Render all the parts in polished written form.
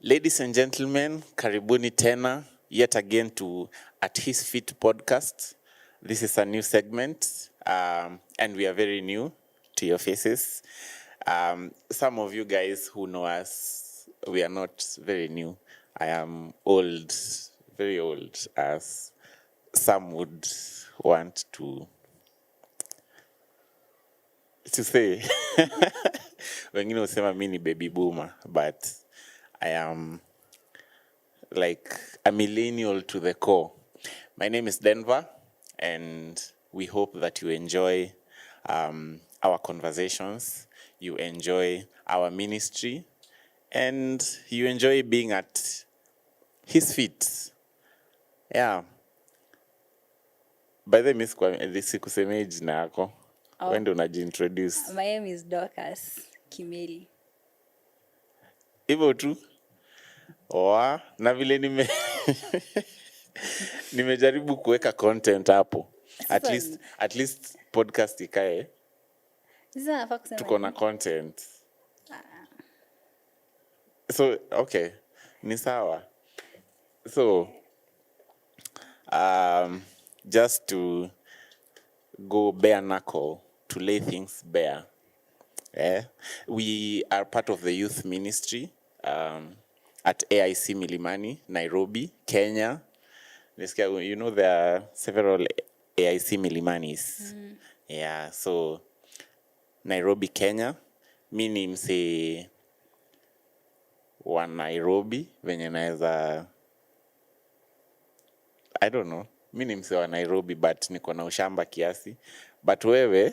Ladies and gentlemen, karibuni tena yet again to At His Feet podcast. This is a new segment, and we are very new to your faces. Some of you guys who know us, we are not very new. I am old, very old, as some would want to say. Wengine husema mimi ni baby boomer, but I am like a millennial to the core. My name is Denver, and we hope that you enjoy our conversations, you enjoy our ministry, and you enjoy being at his feet. Yeah. By the way, sikusemei jina yako. Wewe ndio unajiintroduce. My name is Dorcas Kimeli. Hivyo tu. Na vile nimejaribu kuweka content hapo. At least podcast ikae. Tuko na content. So, okay. Ni sawa. So, just to go bare knuckle, to lay things bare. We are part of the youth ministry at AIC Milimani, Nairobi, Kenya. You know, there are several AIC Milimanis. Yeah, so Nairobi, Kenya. Mi ni mse wa Nairobi, venye naeza, I don't know. Mi ni mse wa Nairobi, but niko na ushamba kiasi. But wewe,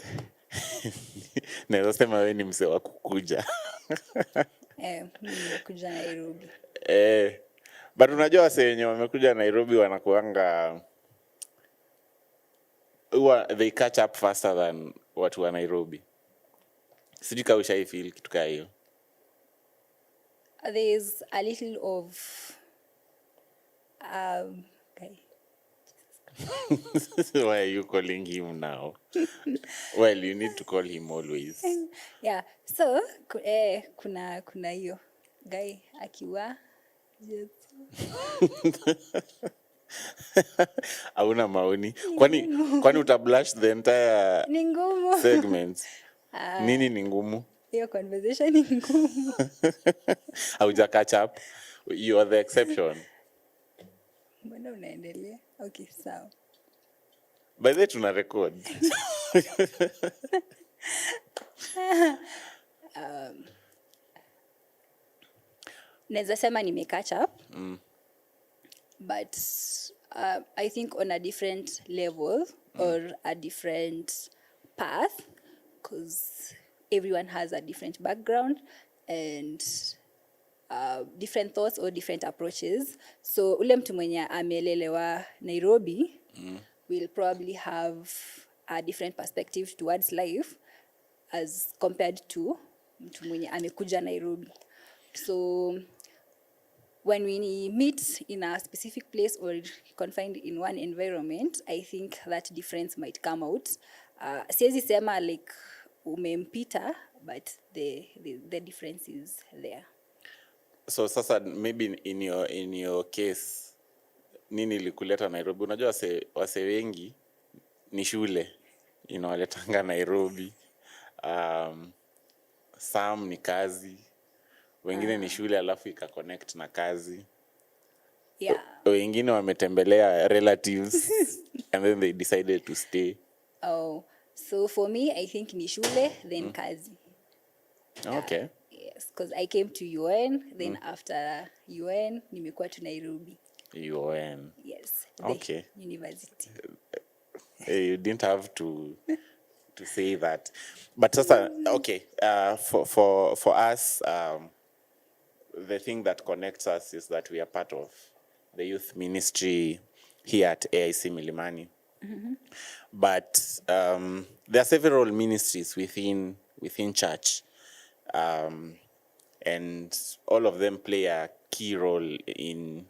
naeza sema wewe ni mse wa kukuja. Mimi nimekuja Nairobi. But unajua wase wenye wamekuja Nairobi wanakuanga they catch up faster than watu wa Nairobi. Sijui kama ushaifeel kitu kama hiyo. There's a little of okay. Why are you calling him now? Well, you need to call him always. Yeah, so kuna hiyo guy akiwa hauna maoni. Kwani utablush the entire segment? Nini ni ngumu? Hiyo conversation ni ngumu. Hauja catch up. You are the exception. Mbona unaendelea? Okay, sawa. By the way, tuna record. Naweza sema nime catch up. But I think on a different level or a different path, because everyone has a different background and different thoughts or different approaches. So ule mtu mwenye amelelewa Nairobi will probably have a different perspective towards life as compared to mtu mwenye amekuja Nairobi. So when we meet in a specific place or confined in one environment, I think that difference might come out. Siwezi sema like umempita, but the difference is there. So sasa maybe in your case, nini ilikuleta Nairobi? Unajua wase wengi ni shule inawaletanga Nairobi. Some ni kazi. Wengine ni shule alafu ika-connect na kazi. Yeah. Wengine wametembelea relatives and then they decided to stay. Oh, so for me, I think ni shule, then kazi. Okay. Yes, because I came to UN, then after UN, nimekuwa to Nairobi. UN. Yes. Okay. University. You didn't have to say that. But sasa, okay, for us, the thing that connects us is that we are part of the youth ministry here at AIC Milimani. But there are several ministries within church, and all of them play a key role in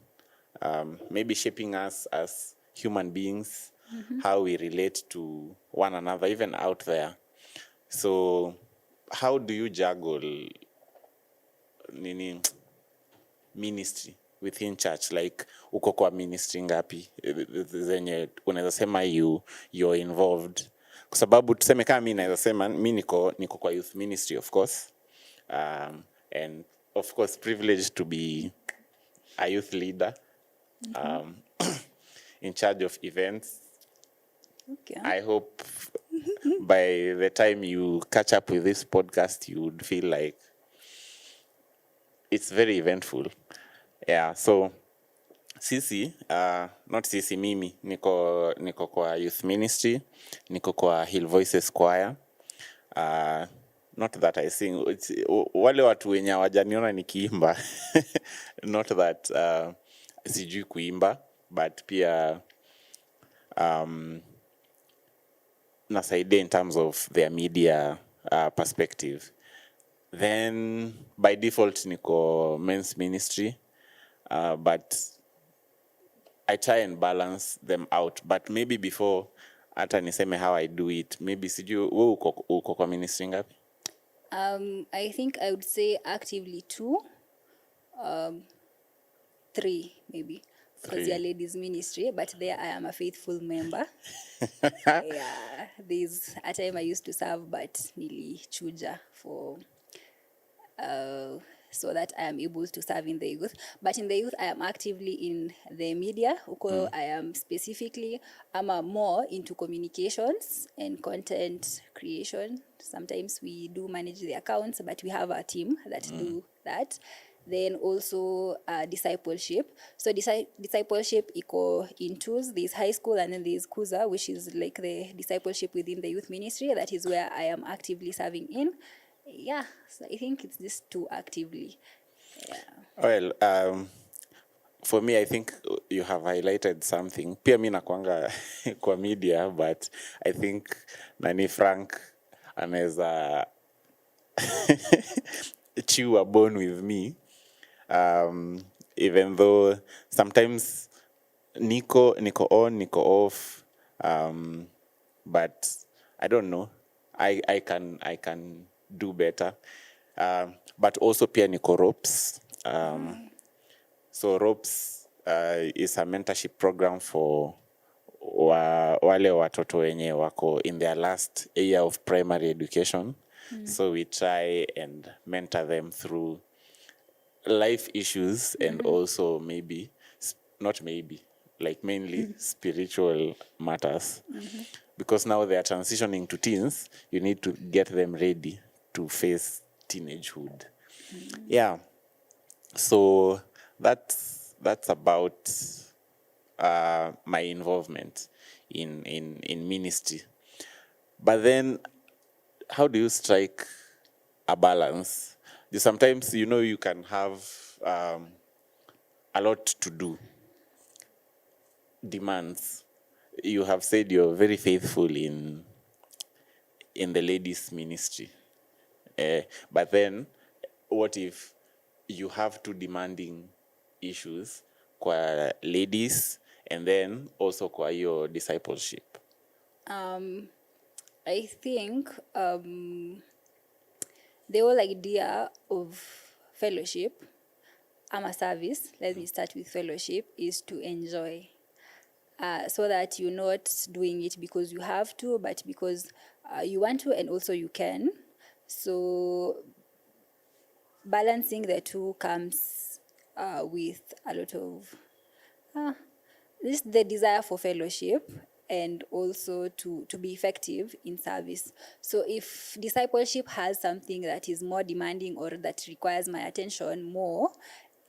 maybe shaping us as human beings, how we relate to one another, even out there. So how do you juggle ministry within church, like uko kwa ministry ngapi zenye unaweza sema you're involved? Kwa sababu tuseme kama mimi naweza sema mimi niko kwa youth ministry, of course, and of course privileged to be a youth leader, in charge of events. Okay. I hope by the time you catch up with this podcast, you would feel like it's very eventful. Yeah, so sisi, not sisi, mimi, niko kwa youth ministry, niko kwa Hill Voices Choir. Not that I sing, wale watu wenye hawajaniona nikiimba, not that sijui kuimba, but pia nasaidia in terms of their media perspective. Then by default niko men's ministry, but I try and balance them out. But maybe before hata niseme how I do it, maybe sijui wewe uko kwa ministry ngapi? I think I would say actively 2, 3 maybe, because 3. you're ladies ministry, but there I am a faithful member. Yeah, there's a time I used to serve, but nilichuja for so that I am able to serve in the youth. But in the youth, I am actively in the media. I am specifically, I'm more into communications and content creation. Sometimes we do manage the accounts, but we have a team that do that. Then also discipleship. So discipleship iko in 2s. There's high school and then there's Kuza, which is like the discipleship within the youth ministry. That is where I am actively serving in. Yeah, so I think it's these 2 actively. Yeah. Well, for me, I think you have highlighted something. Pia mi nakuanga kwa media, but I think Nani Frank anaweza chew a bone with me. Even though sometimes Nico on, Nico off, but I don't know. I can do better. But also pia niko ropes. So ropes is a mentorship program for wale watoto wenye wako in their last year of primary education. So we try and mentor them through life issues and also maybe, not maybe, like mainly spiritual matters. Because now they are transitioning to teens, you need to get them ready to face teenagehood. Yeah. So that's about my involvement in ministry. But then, how do you strike a balance? Sometimes, you can have a lot to do. Demands. You have said you're very faithful in the ladies' ministry. But then, what if you have 2 demanding issues kwa ladies and then also kwa your discipleship? I think the whole idea of fellowship, a service, let me start with fellowship, is to enjoy. So that you're not doing it because you have to, but because you want to and also you can. So balancing the 2 comes with a lot of the desire for fellowship and also to be effective in service. So if discipleship has something that is more demanding or that requires my attention more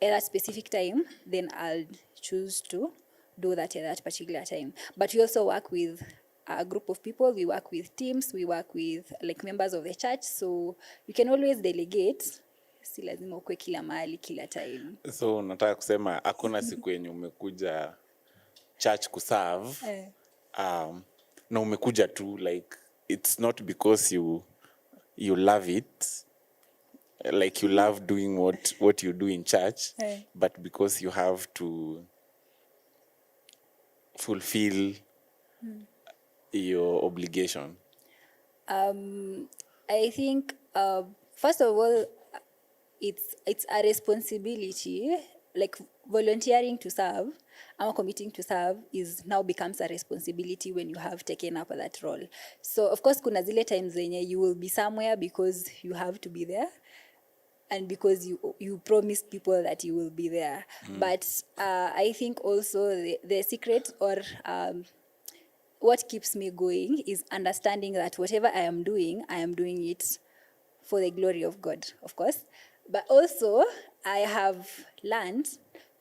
at a specific time, then I'll choose to do that at that particular time. But we also work with a group of people, we work with teams, we work with like members of the church, so you can always delegate. Si lazima ukwe kila mahali kila time. So nataka kusema hakuna siku yenye umekuja church kuserve na umekuja tu, like it's not because you love it, like you love doing what you do in church, but because you have to fulfill your obligation. I think first of all, it's a responsibility, like volunteering to serve or committing to serve is now becomes a responsibility when you have taken up that role. So of course kuna zile times zenye you will be somewhere because you have to be there and because you promised people that you will be there. But I think also the secret or what keeps me going is understanding that whatever I am doing it for the glory of God, of course. But also, I have learned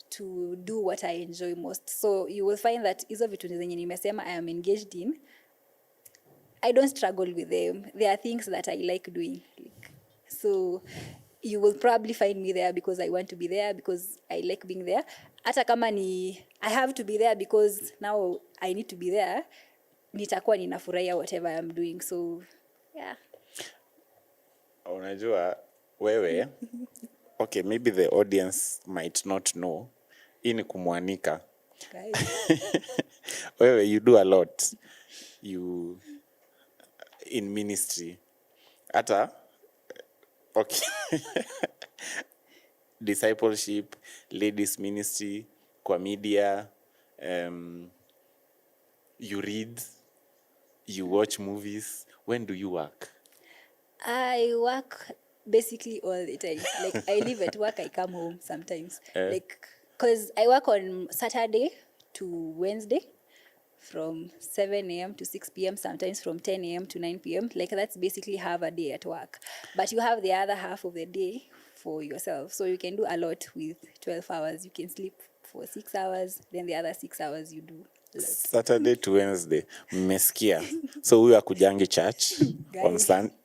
to do what I enjoy most. So you will find that hizo vitu zenye nimesema I am engaged in, I don't struggle with them. There are things that I like doing. So you will probably find me there because I want to be there, because I like being there. Hata kama ni I have to be there because now I need to be there, nitakuwa ninafurahia whatever I'm doing. So yeah. Unajua wewe okay, maybe the audience might not know, hii ni kumwanika. Wewe you do a lot, you in ministry hata okay discipleship, ladies ministry, kwa media, you read, you watch movies. When do you work? I work basically all the time. Like I live at work, I come home sometimes. Like, because I work on Saturday to Wednesday from 7 a.m. to 6 p.m., sometimes from 10 a.m. to 9 p.m. Like that's basically half a day at work. But you have the other half of the day for yourself. So you can do a lot with 12 hours. You can sleep for 6 hours, then the other 6 hours you do. Saturday to Wednesday. Mmesikia. So huyu akujangi church on Sunday.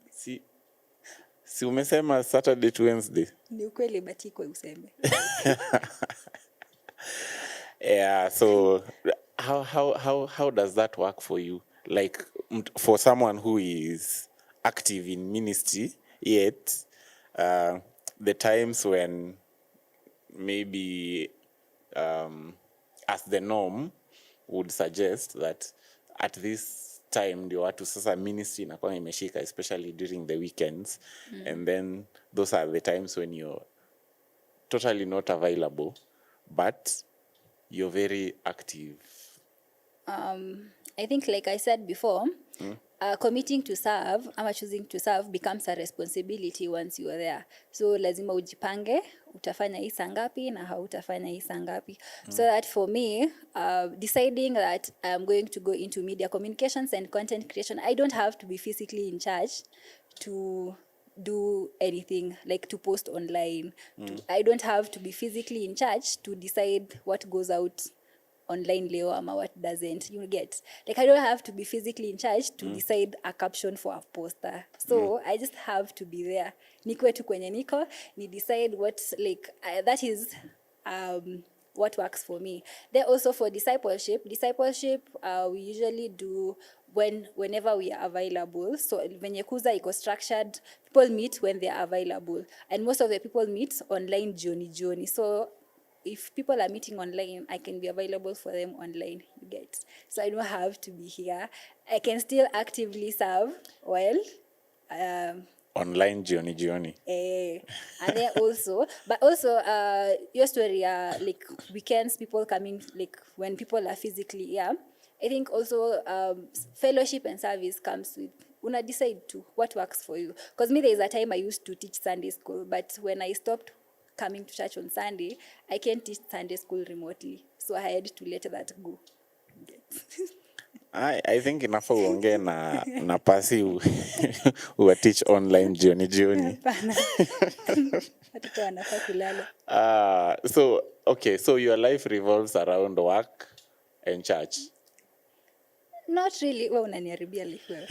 Si umesema Saturday to Wednesday? Ni ukweli batiko useme. Yeah, so how does that work for you? Like for someone who is active in ministry, yet the times when maybe as the norm would suggest that at this time ndio watu sasa ministry inakuwa imeshika, especially during the weekends, and then those are the times when you're totally not available but you're very active. I think like I said before, committing to serve ama choosing to serve becomes a responsibility once you are there. So lazima ujipange, utafanya hii saa ngapi na hautafanya hii saa ngapi. So that for me, deciding that I am going to go into media communications and content creation, I don't have to be physically in charge to do anything, like to post online. I don't have to be physically in charge to decide what goes out online leo ama what doesn't, you get. Like I don't have to be physically in charge to decide a caption for a poster. So I just have to be there. Nikwe tu kwenye niko, ni decide what, like that is what works for me. Then also for discipleship, we usually do whenever we are available. So venye kuza iko structured, people meet when they are available, and most of the people meet online jioni. So if people are meeting online, I can be available for them online, you get. So I don't have to be here. I can still actively serve while online jioni. And then also, but also your story, like weekends, people coming, like when people are physically here. I think also fellowship and service comes with, una decide to what works for you. Because me, there is a time I used to teach Sunday school, but when I stopped coming to church on Sunday, I can't teach Sunday school remotely. So I had to let that go. I think inafaa uongee na pasi u teach online jioni. Watoto wanafaa kulala. So okay, so your life revolves around work and church. Not really. Well, unaniharibia life wewe.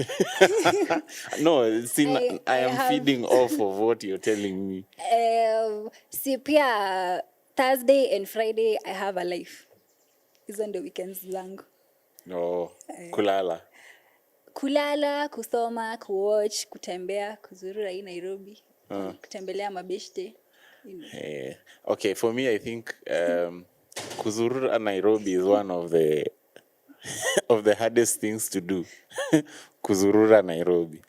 No, see, I am feeding off of what you're telling me. See, pia Thursday and Friday I have a life. Hizo ndio weekends zangu. No, kulala, kusoma, kuwatch, kutembea, kuzurura hii Nairobi, kutembelea mabeshte. Okay, for me I think kuzurura Nairobi is one of the hardest things to do. Kuzurura Nairobi.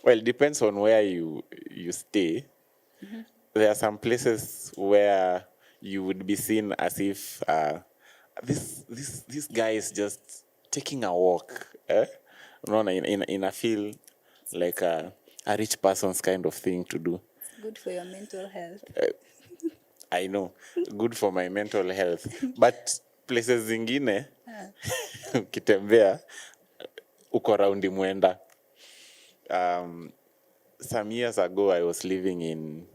Well, it depends on where you stay. There are some places where you would be seen as if this guy is just taking a walk. No, in a feel like a rich person's kind of thing to do. It's good for your mental health. I know, good for my mental health. But places zingine, ukitembea, uko raundi mwenda. Some years ago, I was living in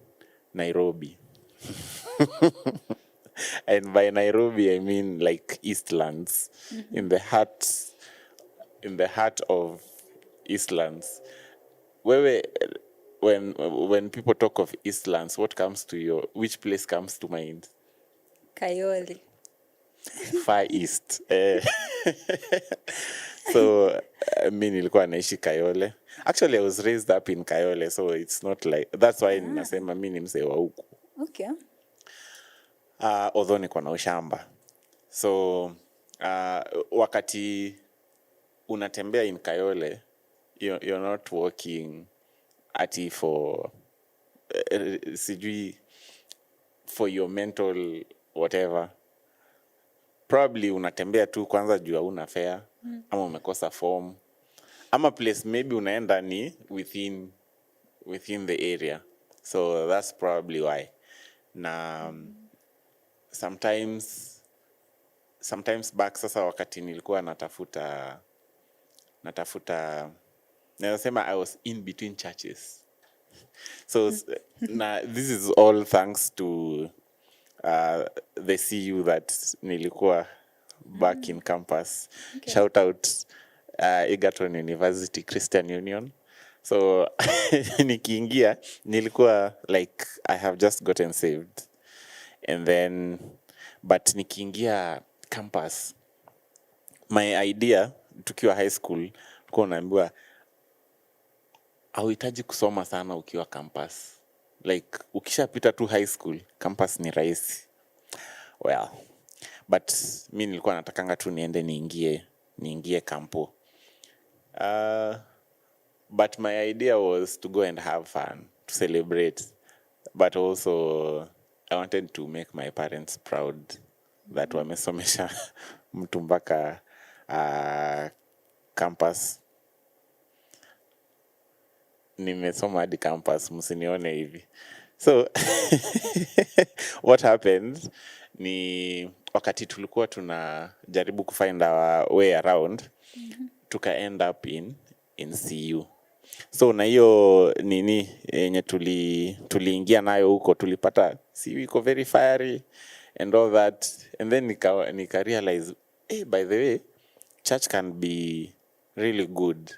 Nairobi. And by Nairobi, I mean like Eastlands, in the heart of Eastlands. When people talk of Eastlands, which place comes to mind? Kayole. Far East. So mi nilikuwa naishi Kayole. Actually, I was raised up in Kayole, so it's not like, that's why ninasema mi ni mzee wa huku. Okay. Although niko na ushamba. So wakati unatembea in Kayole, you're not walking ati for sijui for your mental whatever. Probably unatembea tu kwanza juu hauna fare, ama umekosa form, ama place maybe unaenda ni within the area. So that's probably why. Na sometimes back sasa wakati nilikuwa natafuta nasema I was in between churches. So this is all thanks to the CU that nilikuwa back in campus. Okay. Shout out Egerton University Christian Union. So nikiingia nilikuwa like I have just gotten saved. And then but nikiingia campus, my idea tukiwa high school tulikuwa naambiwa hauhitaji kusoma sana ukiwa campus. Like ukishapita tu high school, campus ni rahisi. Well, but mi nilikuwa natakanga tu niende niingie kampo. But my idea was to go and have fun, to celebrate. But also I wanted to make my parents proud that wamesomesha mtu mpaka campus. Nimesoma hadi campus, msinione hivi. So what happened ni wakati tulikuwa tunajaribu kufind our way around, tuka end up in CU. So na hiyo nini yenye tuliingia nayo huko, tulipata CU iko very fiery and all that. And then nika realize, hey, by the way, church can be really good.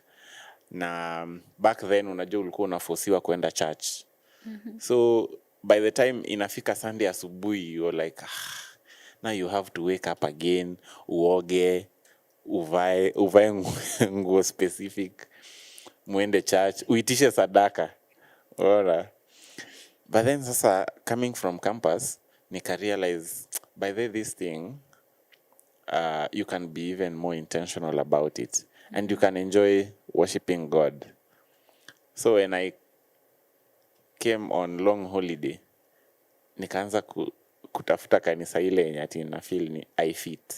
Na back then unajua ulikuwa unaforsiwa kwenda church. So by the time inafika Sunday asubuhi, you're like, now you have to wake up again, uoge, uvae nguo specific, muende church, uitishe sadaka. Ora. But then sasa coming from campus, nika realize by this thing, you can be even more intentional about it. And you can enjoy worshiping God. So when I came on long holiday, nikaanza kutafuta kanisa ile yenye ati na feel ni I fit.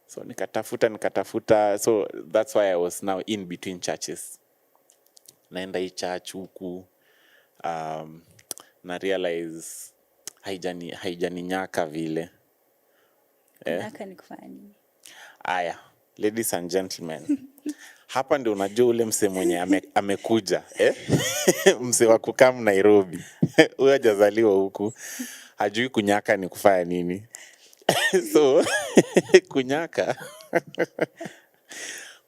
So nikatafuta. So that's why I was now in between churches. Naenda hii church huku, na realize haijaninyaka vile. Nyaka ni kufanya nini? Aya, ladies and gentlemen. Hapa ndio unajua ule mse mwenye amekuja, mse wa kukam Nairobi. Huyo hajazaliwa huku, hajui kunyaka ni kufanya nini. So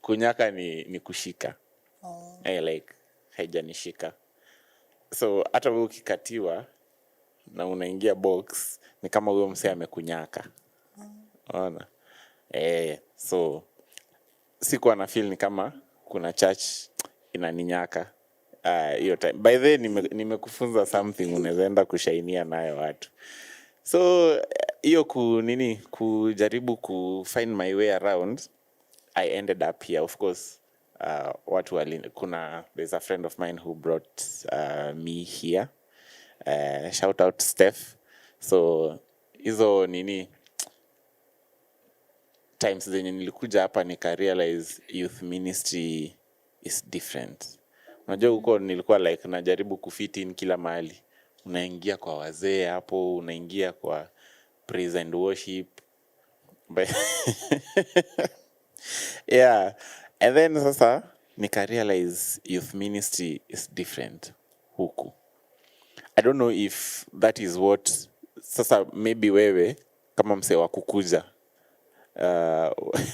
kunyaka ni kushika. Like haijanishika. So hata wewe ukikatiwa na unaingia box, ni kama huyo mse amekunyaka. Ona. So sikuwa na feel ni kama kuna church inaninyaka hiyo time. By the way, nimekufunza something unaweza enda kushainia nayo watu. So hiyo kujaribu ku find my way around, I ended up here. Of course, there's a friend of mine who brought me here. Shout out Steph. So hizo nini times zenye nilikuja hapa realize youth ministry is different. Unajua huko nilikuwa like najaribu kufit in kila mahali. Unaingia kwa wazee hapo, unaingia kwa praise and worship. But yeah, and then sasa realize youth ministry is different huku. I don't know if that is what sasa maybe wewe kama msee wa kukuja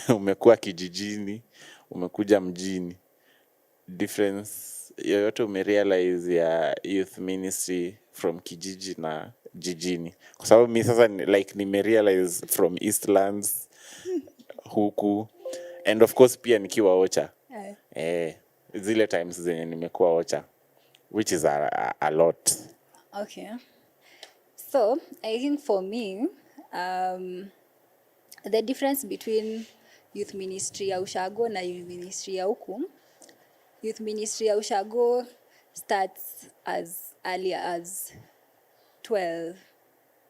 umekuwa kijijini, umekuja mjini, difference yoyote umerealize ya youth ministry from kijiji na jijini? Kwa sababu mimi sasa like nimerealize from Eastlands huku, and of course pia nikiwa Ocha. Zile times zenye nimekuwa Ocha, which is a lot. Okay. So, I think for me, the difference between youth ministry ya Ushago na youth ministry ya huku, youth ministry ya Ushago starts as early as 12,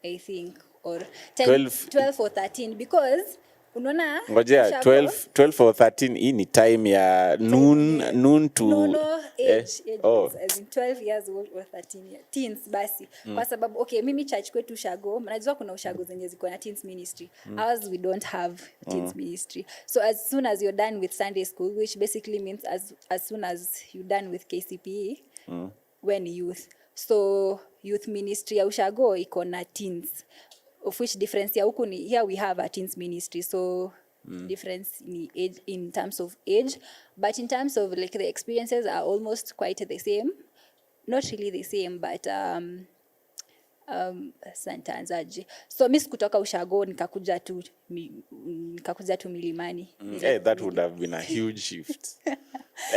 I think, or 12 or 13, because unaona ngojea 12 or 13 hii ni time ya noon to age as in 12 years old or 13 years teens basi. Kwa sababu okay, mimi church kwetu Ushago, mnajua kuna Ushago zenye ziko na teens ministry. Ours we don't have teens ministry. So as soon as you're done with Sunday school, which basically means as soon as you're done with KCPE, when youth. So youth ministry ya Ushago iko na teens, of which difference ya huku ni here we have a teens ministry, so difference in age, in terms of age, but in terms of like the experiences are almost quite the same, not really the same, but santanzaji. So mimi kutoka Ushago nikakuja tu Milimani. That would have been a huge shift.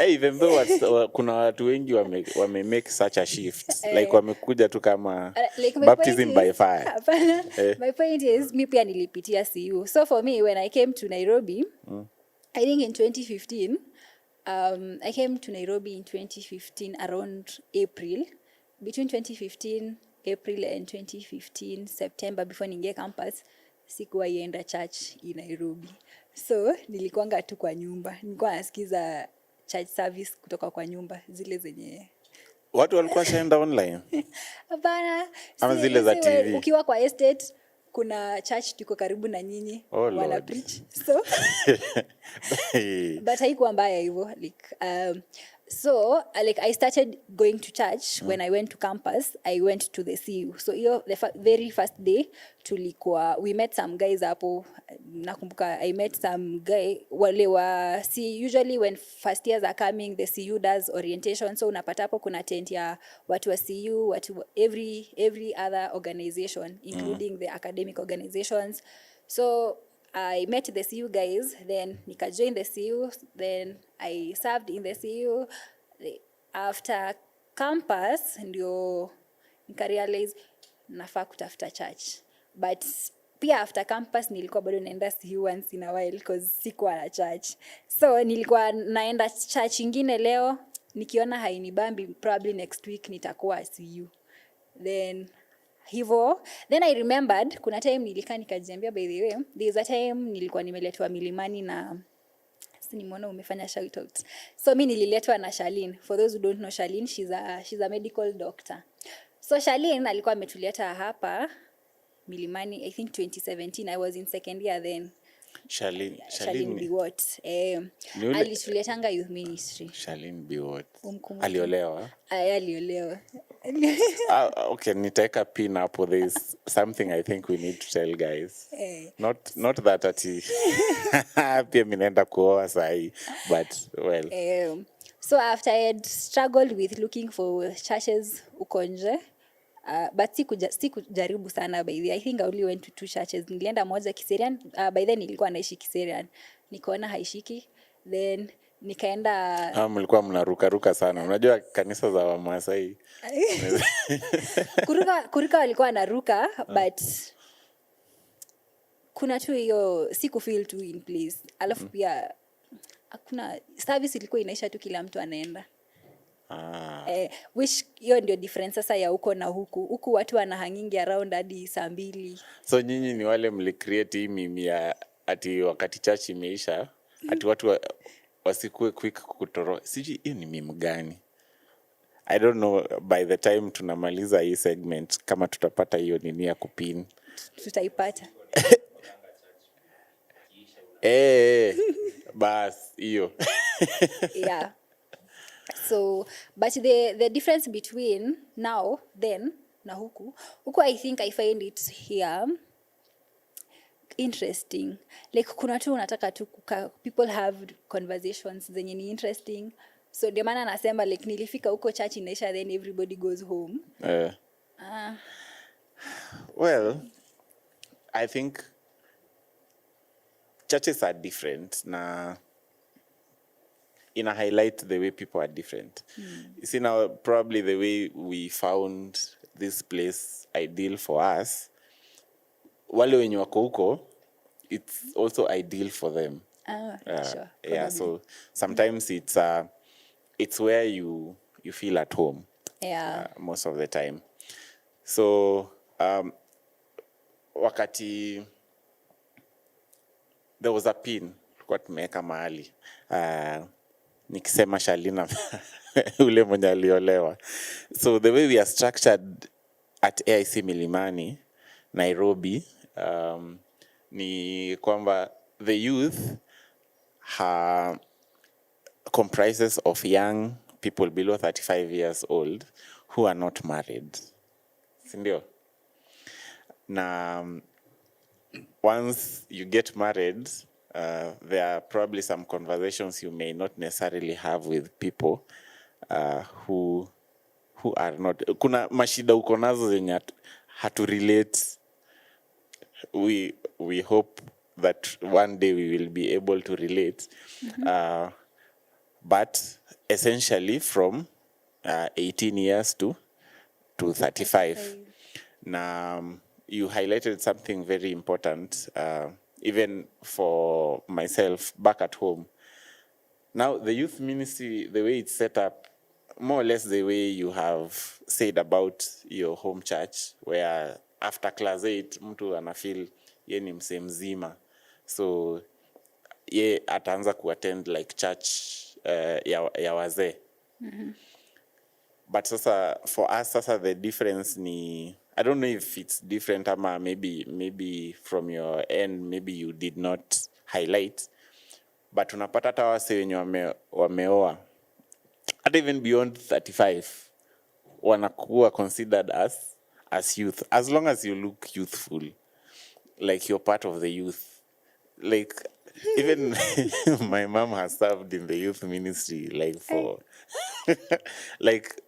Even though kuna watu wengi wame make such a shift, like wamekuja tu kama like baptism by fire. My point is mi pia nilipitia CU. So for me, when I came to Nairobi, I think in 2015, I came to Nairobi in 2015 around April, between 2015 April and 2015 September, before ninge campus, sikuwa ienda church in Nairobi. So nilikuanga tu kwa nyumba, nilikuwa nasikiza church service kutoka kwa nyumba, zile zenye watu walikuwa shaenda online. Hapana, ama zile za TV. Ukiwa kwa estate kuna church tuko karibu na nyinyi, wana preach. So but haikuwa mbaya hivyo, like so like I started going to church when I went to campus. I went to the CU. So the very first day tulikuwa, we met some guys hapo. Nakumbuka I met some guy wale wa usually when first years are coming, the CU does orientation, so unapata hapo kuna tent ya watu wa CU, watu every other organization including the academic organizations. So I met the CU guys, then nika join the CU, then I served in the CU. After campus ndio nika realize nafaa kutafuta church. But pia after campus nilikuwa bado naenda CU once in a while because sikuwa na church. So nilikuwa naenda church ingine leo, nikiona hainibambi, probably next week nitakuwa CU. Then hivo, then I remembered kuna time nilikaa nikajiambia, by the way, there's a time nilikuwa nimeletwa Milimani na nimeona umefanya shout out. So mimi nililetwa na Charlene. For those who don't know Charlene, she's a medical doctor. So Charlene alikuwa ametuleta hapa Milimani, I think 2017. I was in second year then. Charlene Biwot. Alituletanga youth ministry. Charlene Biwot. Aliolewa? Aliolewa. Okay, nitaweka pin hapo. There's something I think we need to tell guys. Not that ati pia minaenda kuoa sahi, but well. So after I had struggled with looking for churches uko nje, but sikujaribu sana by the way. I think I only went to 2 churches. Nilienda moja Kiserian, by then nilikuwa naishi Kiserian. Nikaona haishiki, then nikaenda mlikuwa mnaruka sana. Unajua kanisa za Wamasai. kuruka walikuwa naruka, but kuna tu hiyo siku feel tu in place. Alafu pia hakuna service, ilikuwa inaisha tu kila mtu anaenda. Which hiyo ndio difference sasa ya huko na huku watu wanahangingi around hadi saa 2. So nyinyi ni wale mlicreate hii mimi ya ati wakati church imeisha ati watu wasikue quick kutoro. Sijui hiyo ni meme gani? I don't know by the time tunamaliza hii segment kama tutapata hiyo nini ya kupin. Tutaipata. Bas hiyo. Yeah. So but the difference between now then na huku I think I find it here interesting. Like kuna tu unataka tu people have conversations zenye ni interesting. So ndio maana nasema like nilifika huko church inaisha then everybody goes home. Well, I think churches are different na ina highlight the way people are different. You see now probably the way we found this place ideal for us, wale wenye wako huko, it's also ideal for them. Sure. Yeah, so sometimes it's where you feel at home. Yeah. Most of the time. So wakati there was a pin tulikuwa tumeweka mahali nikisema Shalina ule mwenye aliolewa. So the way we are structured at AIC Milimani Nairobi, ni kwamba the youth comprises of young people below 35 years old who are not married. Sindio? Na once you get married, there are probably some conversations you may not necessarily have with people who are not. Kuna mashida uko nazo zenye hatu relate. We hope that one day we will be able to relate. But essentially from 18 years to 35. Now, you highlighted something very important, even for myself back at home. Now, the youth ministry, the way it's set up, more or less the way you have said about your home church, where after class 8, mtu anafeel ye ni msee mzima. So, ye ataanza kuattend like church ya wazee. But sasa, for us, sasa the difference ni, I don't know if it's different ama maybe from your end, maybe you did not highlight. But unapata hata wase wenye wameoa, hata even beyond 35, wanakuwa considered as youth. As long as you look youthful, like you're part of the youth. Like, even my mom has served in the youth ministry, like for, like,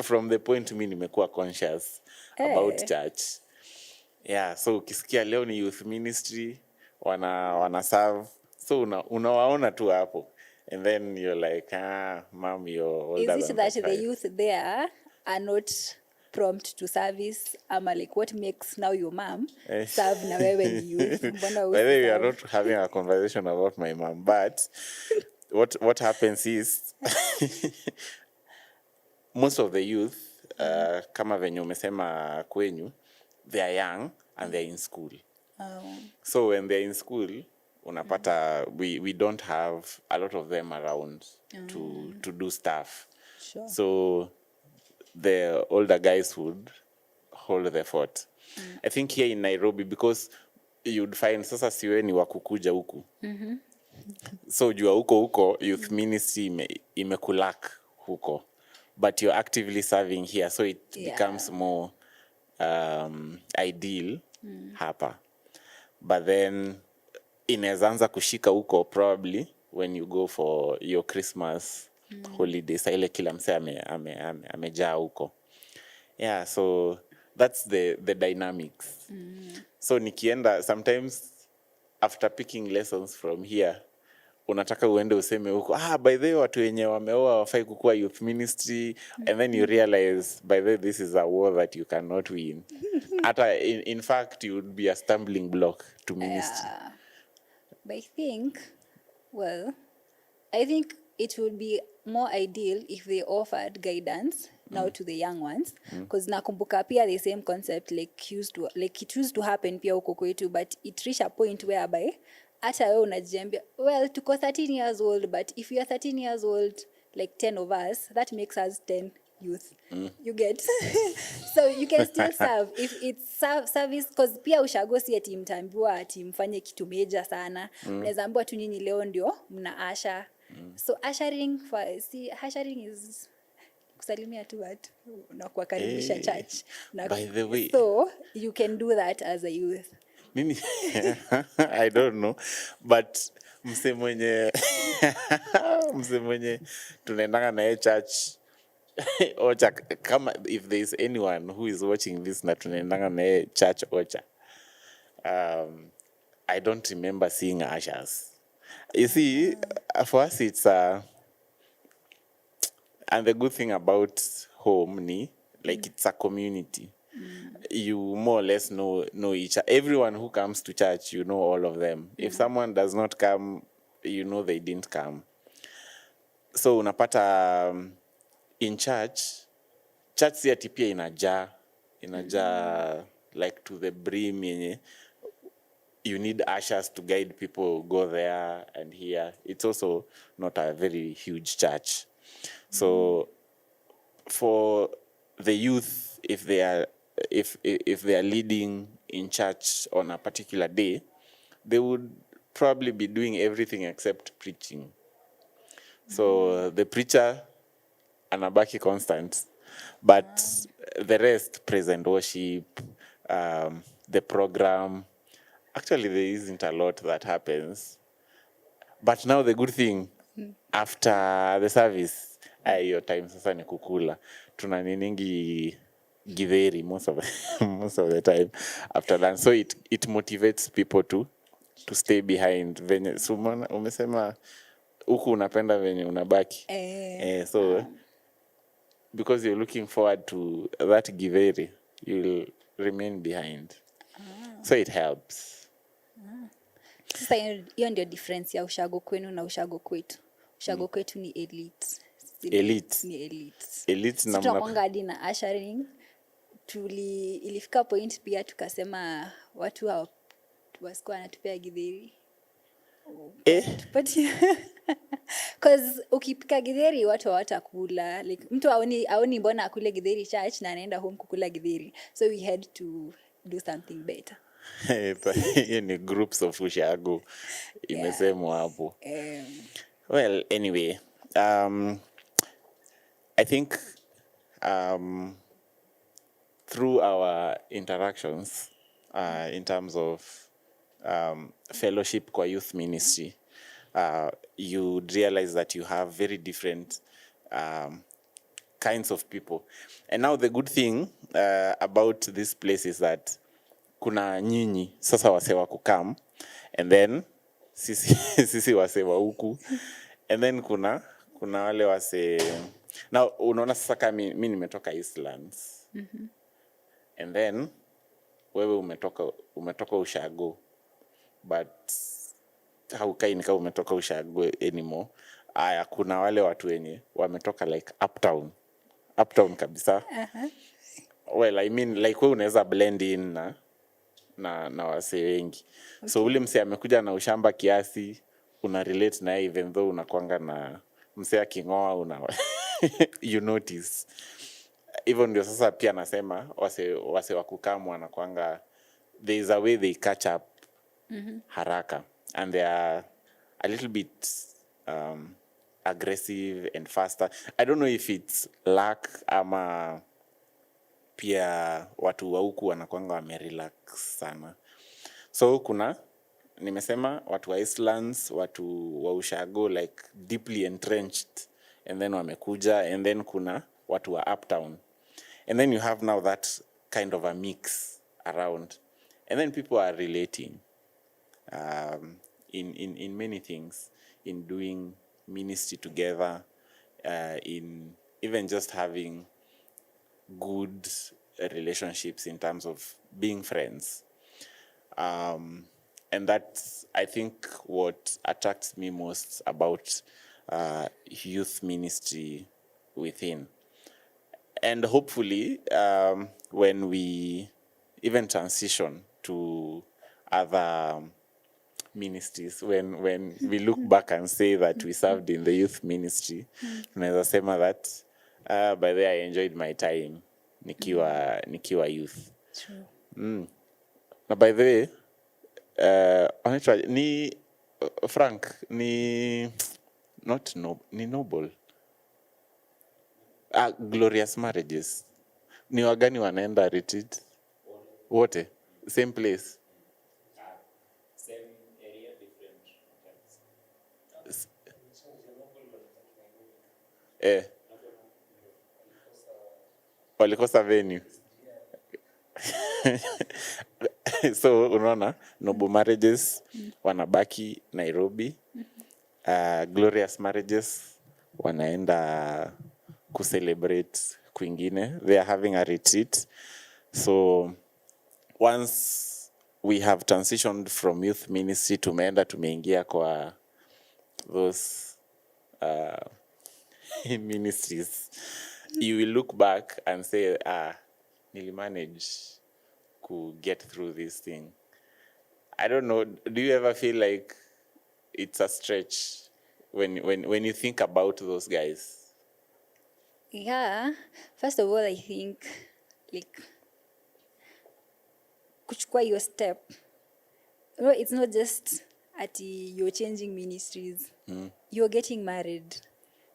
from the point me nimekuwa conscious about church. Yeah, so ukisikia leo ni youth ministry, wana serve. So unawaona tu hapo. And then you're like, mom, you're older Is it than that 35. the youth there are not prompt to service? Ama like what makes now your mom serve na wewe ni youth? By the way, we are not having a conversation about my mom, but what happens is most of the youth, kama venye umesema kwenyu, they are young and they are in school. So when they're in school, unapata we don't have a lot of them around to do stuff. Sure. So the older guys would hold the fort. I think here in Nairobi, because you'd find sasa siwe ni wakukuja huku. So jua huko youth ministry imekulak huko. But you're actively serving here, so it becomes more ideal hapa. But then inaweza kushika huko probably when you go for your Christmas holidays, ile kila mse amejaa huko. Yeah, so that's the dynamics. So nikienda sometimes after picking lessons from here, unataka uende useme huko, by the way watu wenye wameoa wafai kukua youth ministry, and then you realize by the way this is a war that you cannot win. Ata in fact you would be a stumbling block to ministry. But I think, well, I think it would be more ideal if they offered guidance now to the young ones, because nakumbuka pia the same concept like it used to happen pia huko kwetu, but it reached a point whereby hata wewe unajiambia well tuko 13 years old, but if you are 13 years old like 10 of us, that makes us 10 youth. You get so you can still serve if it's service, because pia ushago si ati mtaambiwa ati mfanye kitu meja sana. Mnaweza ambiwa tu nyinyi leo ndio mna asha. So ushering is kusalimia tu watu na kuwakaribisha church by the way, so you can do that as a youth. mimi I don't know, but mse mwenye tunaendanga naye church ocha, kama if there is anyone who is watching this na tunaendanga naye church ocha, I don't remember seeing ushers. You see, for us it's and the good thing about home ni like it's a community. You more or less know each other. Everyone who comes to church, you know all of them. If someone does not come, you know they didn't come. So unapata in church si ati pia inajaa like to the brim yenye you need ushers to guide people go there and here. It's also not a very huge church. So for the youth, if they are leading in church on a particular day, they would probably be doing everything except preaching. So the preacher anabaki constant, but the rest, praise and worship, the program, actually there isn't a lot that happens. But now the good thing, after the service, hiyo time sasa ni kukula. Tuna niningi githeri most of the time after lunch. So it motivates people to stay behind. Venye umesema huku unapenda venye unabaki. So because you're looking forward to that githeri, you'll remain behind. So it helps. Sasa hiyo ndio difference ya ushago kwenu na ushago kwetu. Ushago kwetu ni elite. Ni elite. Na tunakwanga hadi na ushering. Ilifika point pia tukasema watu wasikuwa wanatupea githeri. Because ukipika githeri watu hawatakula. Like mtu aoni mbona akule githeri church na anaenda home kukula githeri. So we had to do something better. Hiyo ni groups of ushago imesemwa hapo. Well, anyway, I think through our interactions in terms of fellowship kwa youth ministry, you realize that you have very different kinds of people. And now the good thing about this place is that kuna nyinyi sasa wase wa kukam, and then sisi wase wa huku, and then kuna wale wase. Now unaona sasa kama mimi nimetoka Eastlands, and then wewe umetoka ushago, but haukai ni kama umetoka ushago anymore. Aya, kuna wale watu wenye wametoka like uptown kabisa. Well, I mean like wewe unaweza blend in na wase wengi. Okay. So ule mse amekuja na ushamba kiasi, una relate na even though unakwanga na mse akingoa you notice. Even ndio sasa pia nasema wase wakukamu wanakwanga, there is a way they catch up haraka, and they are a little bit aggressive and faster. I don't know if it's luck ama pia watu wa huku wanakwanga wamerelax sana. So kuna nimesema watu wa Eastlands, watu wa ushago like deeply entrenched, and then wamekuja, and then kuna watu wa uptown, and then you have now that kind of a mix around, and then people are relating in many things, in doing ministry together, in even just having good relationships in terms of being friends. And that's, I think, what attracts me most about youth ministry within. And hopefully, when we even transition to other ministries, when we look back and say that we served in the youth ministry, tunaweza sema that by the way I enjoyed my time nikiwa youth. True. Na by the way, anaitwa ni Frank ni not no, ni Noble. Glorious Marriages. Ni wagani wanaenda retreat? Wote? Same place? Same area, different hotels. Walikosa venue. So unaona Noble Marriages wanabaki Nairobi. Glorious Marriages wanaenda kucelebrate kwingine. They are having a retreat. So once we have transitioned from youth ministry tumeingia kwa those ministries, you will look back and say, nilimanage to get through this thing. I don't know, do you ever feel like it's a stretch when you think about those guys? Yeah, first of all, I think like kuchukua your step. No, it's not just you're changing ministries. You're getting married.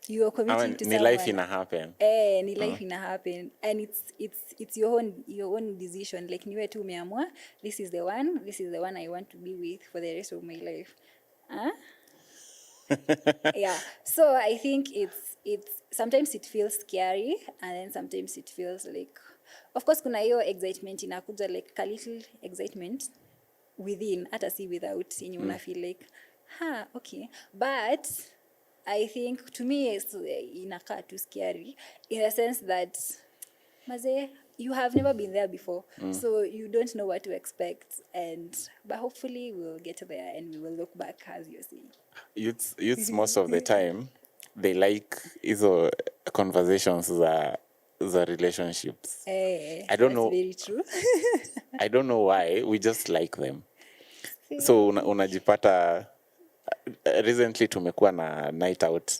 You're committing to Ni someone. life ina happen. Ni life ina happen, and it's your own decision. Like niwe tu umeamua, this is the one I want to be with for the rest of my life. Yeah, so I think it's sometimes it feels scary, and then sometimes it feels like, of course kuna hiyo excitement inakuja, like a little excitement within, hata si without, yenye una feel like okay, but I think to me it's inakaa too scary in the sense that maze, you have never been there before, so you don't know what to expect, but hopefully we'll get there and we will look back as you see. Youths most of the time they like hizo conversations za relationships. I don't know. Very true. I don't know why, we just like them. So unajipata recently tumekuwa na night out.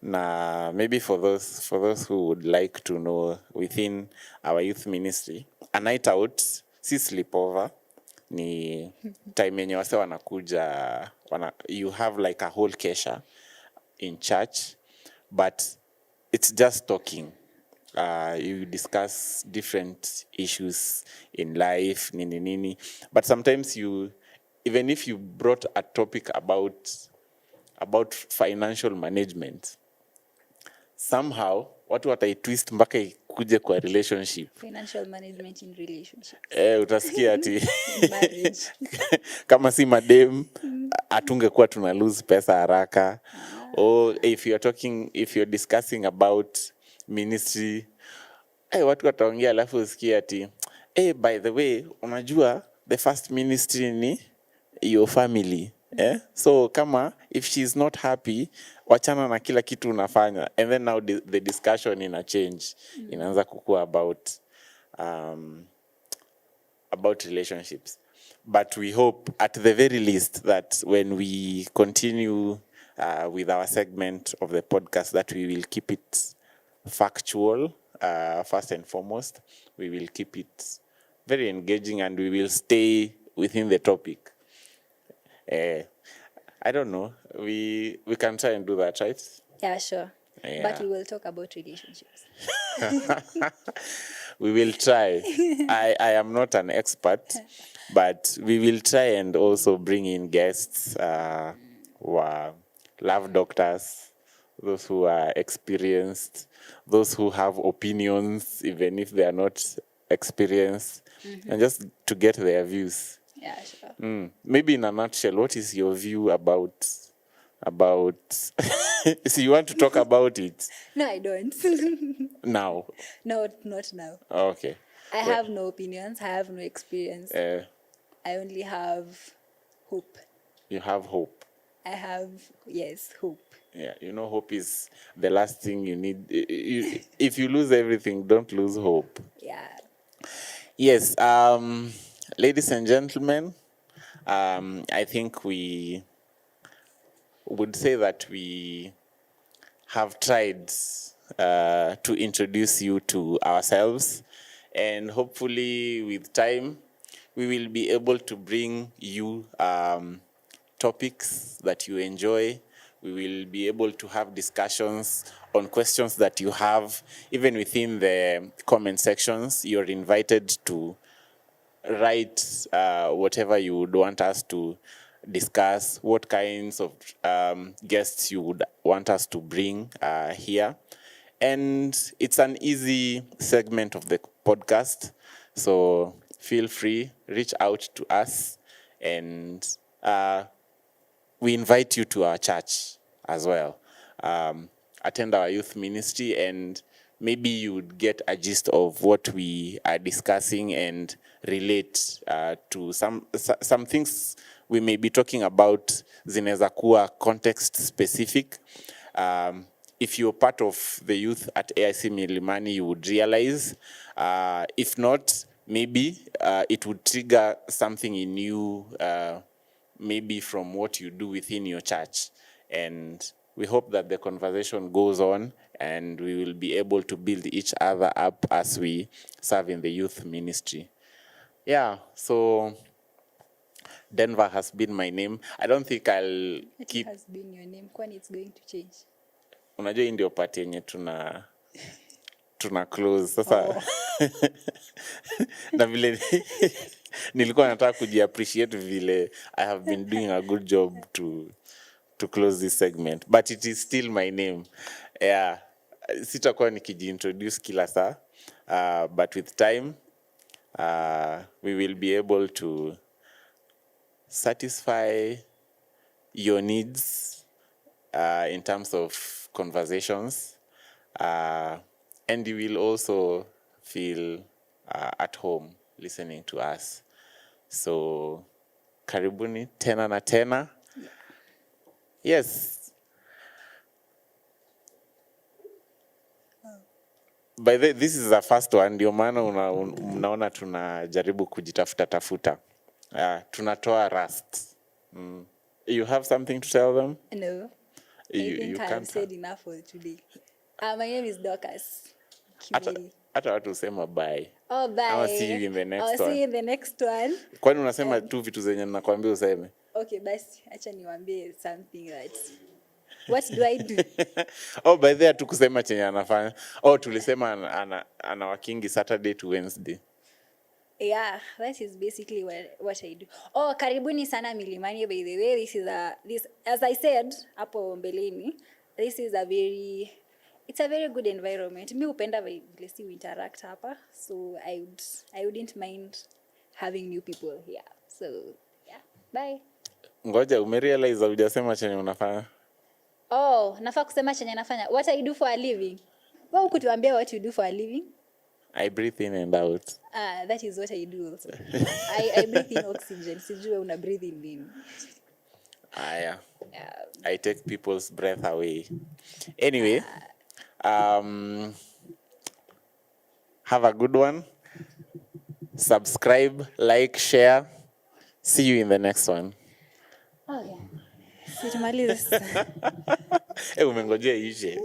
Na maybe for those who would like to know, within our youth ministry, a night out si sleepover, ni time yenye wase wanakuja you have like a whole kesha in church, but it's just talking. You discuss different issues in life, nini. But sometimes even if you brought a topic about financial management, somehow watu wataitwist mpaka ikuje kwa relationship. Financial management in relationships. Utasikia ati Marriage. kama si madem atungekuwa tuna lose pesa haraka. Or if you're discussing about ministry, watu wataongea alafu usikie ati by the way unajua the first ministry ni your family. So kama if she's not happy, wachana na kila kitu unafanya, and then now the discussion ina change, inaanza kukua about relationships. But we hope at the very least that when we continue with our segment of the podcast, that we will keep it factual, first and foremost. We will keep it very engaging, and we will stay within the topic. I don't know. We can try and do that, right? Yeah, sure. Yeah. But we will talk about relationships. We will try. I am not an expert, but we will try and also bring in guests who are love doctors, those who are experienced, those who have opinions, even if they are not experienced, and just to get their views. Yeah, sure. Maybe in a nutshell, what is your view about so you want to talk about it? No, I don't. Now? No, not now. Okay. I have no opinions. I have no experience. I only have hope. You have hope. I have, yes, hope. Yeah, hope is the last thing you need. If you lose everything, don't lose hope. Yeah. Yes, ladies and gentlemen, I think we would say that we have tried to introduce you to ourselves, and hopefully with time we will be able to bring you topics that you enjoy. We will be able to have discussions on questions that you have. Even within the comment sections, you're invited to write whatever you would want us to discuss, what kinds of guests you would want us to bring here. And it's an easy segment of the podcast. So feel free, reach out to us, and we invite you to our church as well. Attend our youth ministry, and maybe you would get a gist of what we are discussing and relate to some things we may be talking about. Zinaweza kuwa context specific. If you're part of the youth at AIC Milimani, you would realize. If not, maybe it would trigger something in you, maybe from what you do within your church. And we hope that the conversation goes on, and we will be able to build each other up as we serve in the youth ministry. Yeah, so Denver has been my name. I don't think I'll keep... It has been your name, kwani it's going to change. Unajua hii ndio part yenye tuna close sasa. Na vile nilikuwa nataka kujiappreciate vile I have been doing a good job to close this segment, but it is still my name. Yeah, sitakuwa nikijiintroduce kila saa, but with time we will be able to satisfy your needs in terms of conversations, and you will also feel at home listening to us. So karibuni tena na tena. Yes. By the way, this is the first one, ndio maana unaona tunajaribu kujitafuta. Tunatoa rust. You have something to tell them? No. I think I have said enough for today. My name is Dorcas. Hata watu usema bye. Oh, bye. I'll see you in the next one. See you in the next one. Kwani unasema tu vitu zenye nakwambia useme? Okay, basi acha niwaambie something that... What do I do? Oh, by the way, tukusema chenye anafanya. Oh, tulisema ana working Saturday to Wednesday. Yeah, that is basically what I do. Oh, karibuni sana Milimani, by the way. This as I said hapo mbeleni, this is it's a very good environment. Mi upenda vile si interact hapa, so I wouldn't mind having new people here. So, yeah. Bye. Ngoja, umerealize hujasema chenye unafanya? Oh, nafaa kusema chenye nafanya. What I do for a living. Wewe ukutuambia what you do for a living? I breathe in and out. That is what I do also. I breathe in oxygen. Sijui una breathe in nini. Yeah. I take people's breath away. Anyway, have a good one. Subscribe, like, share. See you in the next one. Oh, yeah. Situmalize. Umengojea ishe.